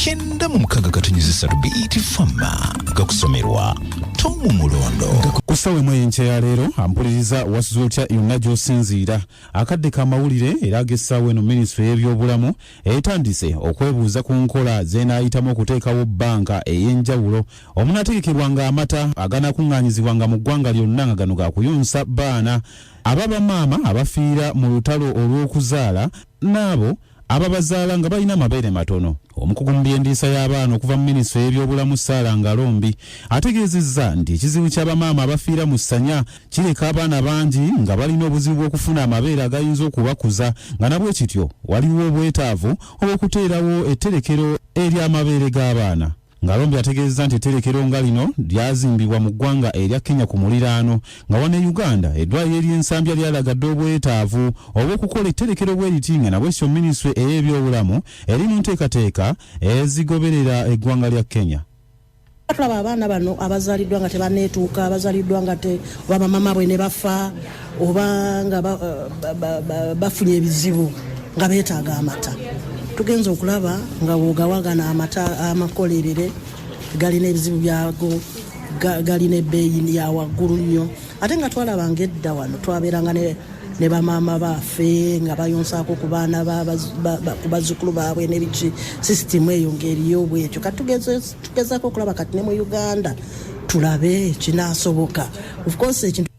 9 BT Fama gakusomerwa Tomu Mulondo. Kusawe mwenche ya lero ampuliriza wasuzocha yonna gy'osinziira akadde k'amawulire era agessawo eno minisitule y'ebyobulamu etandise okwebuuza ku nkola z'enaayitamu okuteekawo bbanka ey'enjawulo omunaategekebwanga amata aganakuŋŋaanyizibwanga mu ggwanga lyonna nga gano gakuyonsa baana ababamaama abafiira mu lutalo olw'okuzaala n'abo ababazaala nga balina amabeere matono. Omukugu mu byendiisa y'abaana okuva mu minisitule y'ebyobulamu Sarah Ngalombi ategeezezza nti ekizibu ky'abamaama abafiira mu ssanya kireka abaana bangi nga balina obuzibu bw'okufuna amabeere agayinza okubakuza nga nabwe kityo waliwo obwetaavu obw'okuteerawo etterekero ery'amabeere g'abaana. Ngalombi ategeezezza nti etterekero nga lino lyazimbibwa mu ggwanga erya Kenya ku muliraano nga wano Uganda eddwaliro ery'ensambya lyalagadde obwetaavu obw'okukola etterekero bwe liti nga nabwe kityo minisitule ey'ebyobulamu eri mu nteekateeka ezigoberera eggwanga lya Kenya. Tulaba abaana bano abazaliddwa nga tebaneetuuka, abazaliddwa nga oba mama bwe ne bafa oba nga bafunye ebizibu nga beetaaga amata. Tugenza okulaba nga wogawagana amata amakolerere galina ebizibu byago galina ebbeeyi ya waggulu nnyo ate nga twalaba ng'edda wano twabeeranga ne bamaama baffe nga bayonsaako ku baana ku bazzukulu baabwe n'ebiki sisitimu eyo ng'eriyo bwetyo kati tugezaako okulaba kati ne mu Uganda tulabe kinaasoboka of course ekintu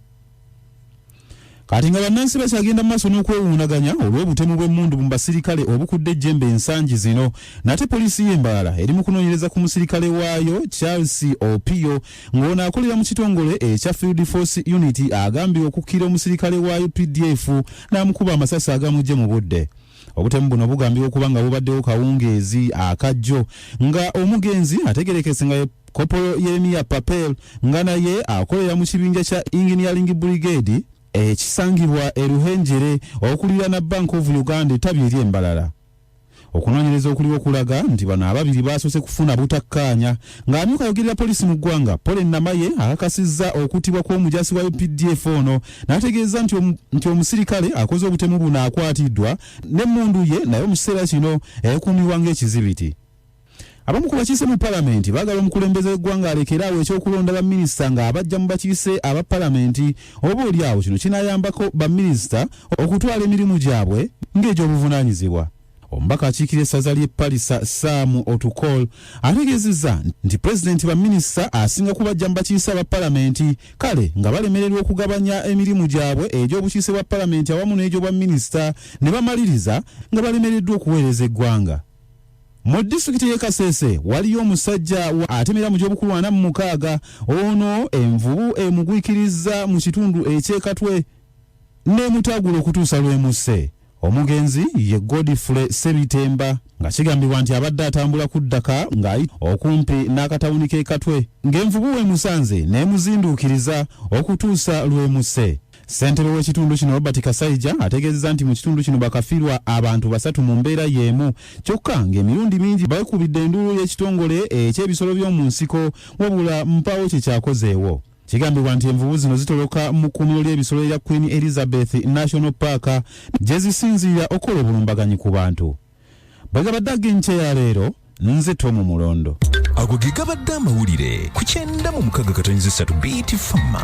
kati nga bannansi bakyagenda mu maaso n'okwewuunaganya olw'obutemu bw'emmundu mu basirikale obukudde ejjembe ensangi zino nate poliisi y'Embalala eri mu kunoonyereza ku musirikale waayo Charles Opio ng'ono akolera mu kitongole ekya Field Force Unity agambye okukkira omusirikale waayo PDF n'amukuba amasasi agamujje mu budde. Obutemu buno bugambye okuba nga bubaddewo kawungeezi akajjo nga omugenzi ategerekese nga Kopolo Yeremia Papel nga naye akolera mu kibinja kya Engineering Brigade ekisangibwa eruhenjere okulira na Bank of Uganda ettabi ery'Embalala. Okunoonyereza okuliwo okulaga nti bano ababiri baasose kufuna butakkaanya ng'amyuka ayogerera poliisi mu ggwanga Pole Namaye akakasizza okuttibwa kw'omujaasi wa UPDF ono n'ategeeza nti omusirikale akoze obutemu buno akwatiddwa n'emmundu ye naye mu kiseera kino ekuumibwa ng'ekizibiti. Abamu ku bakiise mu palamenti baagala omukulembeze w'eggwanga alekeraawo ekyokulonda baminisita nga abajja mu bakiise aba palamenti oba oliawo kino kinaayambako baminisita okutwala emirimu gyabwe ng'egy'obuvunaanyizibwa. Omubaka akiikira essaza ly'e Palisa Sam Otukol ategeezezza nti pulezidenti baminisita asinga kubajja mu bakiise aba palamenti kale nga balemererwa okugabanya emirimu gyabwe egy'obukiise bwa palamenti awamu n'egy'obwaminisita ne bamaliriza nga balemereddwa okuweereza eggwanga. Mu disitulikiti y'e Kasese waliyo omusajja atemera mu gy'obukulu 46 ono envubu emugwikirizza mu kitundu eky'ekatwe n'emutagulo okutuusa lw'emusse. Omugenzi ye Godfrey Sebitemba nga kigambibwa nti abadde atambula ku ddaka ng'ayi okumpi n'akatawuni k'ekatwe ng'envubu wemusanze n'emuzinduukiriza okutuusa lw'emusse. Ssentebe w'ekitundu kino Robert Kasaija ategeezezza nti mu kitundu kino bakafiirwa abantu 3 mu mbeera y'emu kyokka ng'emirundi mingi bakubidde enduulu y'ekitongole eky'ebisolo by'omu nsiko wabula mpawo kye kyakozeewo. Kigambibwa nti envubu zino zitoloka mu kkuumiro ly'ebisolo erya Queen Elizabeth National Park gye zisinziira okukola obulumbaganyi ku bantu. Bwe gabadde ag'enkya ya leero nze Tomu Mulondo. Ago ge gabadde amawulire ku 9 BT Fama.